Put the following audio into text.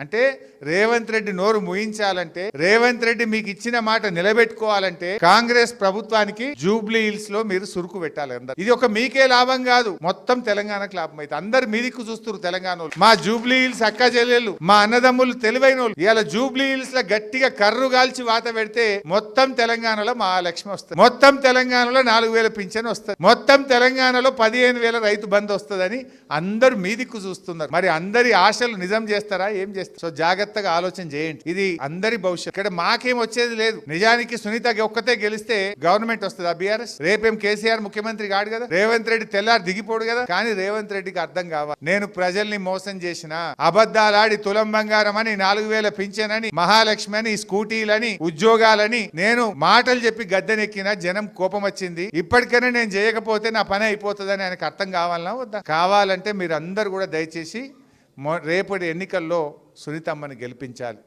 అంటే రేవంత్ రెడ్డి నోరు ముయించాలంటే, రేవంత్ రెడ్డి మీకు ఇచ్చిన మాట నిలబెట్టుకోవాలంటే కాంగ్రెస్ ప్రభుత్వానికి జూబ్లీ హిల్స్ లో మీరు సురుకు పెట్టాలి. అందరు ఇది ఒక మీకే లాభం కాదు, మొత్తం తెలంగాణకు లాభం అయితే. అందరు మీ దిక్కు చూస్తున్నారు తెలంగాణ. మా జూబ్లీ హిల్స్ అక్క చెల్లెళ్ళు, మా అన్నదమ్ములు తెలివైన వాళ్ళు ఇవాళ జూబ్లీ హిల్స్ లో గట్టిగా కర్రు గాల్చి వాత పెడితే మొత్తం తెలంగాణలో మహాలక్ష్మి వస్తుంది, మొత్తం తెలంగాణలో 4,000 పింఛన్ వస్తుంది, మొత్తం తెలంగాణలో 15,000 రైతు బంధు వస్తుందని అందరు మీ దిక్కు చూస్తున్నారు. మరి అందరి ఆశలు నిజం చేస్తారా? ఏం చేస్తారు? సో జాగ్రత్తగా ఆలోచన చేయండి. ఇది అందరి భవిష్యత్. ఇక్కడ మాకేం వచ్చేది లేదు. నిజానికి సునీత ఒక్కతే గెలిస్తే గవర్నమెంట్ వస్తుంది. ఆ బీఆర్ఎస్ రేపేం కేసీఆర్ ముఖ్యమంత్రి కాడు కదా, రేవంత్ రెడ్డి తెల్లారి దిగిపోడు కదా. కానీ రేవంత్ రెడ్డికి అర్థం కావాలి, నేను ప్రజల్ని మోసం చేసిన, అబద్ధాలాడి తులం బంగారం అని, 4,000 పింఛన్ అని, మహాలక్ష్మి అని, స్కూటీలని, ఉద్యోగాలని నేను మాటలు చెప్పి గద్దెనెక్కిన జనం కోపం వచ్చింది. ఇప్పటికైనా నేను చేయకపోతే నా పని అయిపోతుందని ఆయనకు అర్థం కావాలన్నా వద్దా? కావాలంటే మీరు అందరు కూడా దయచేసి రేపటి ఎన్నికల్లో సునీతమ్మని గెలిపించాలి.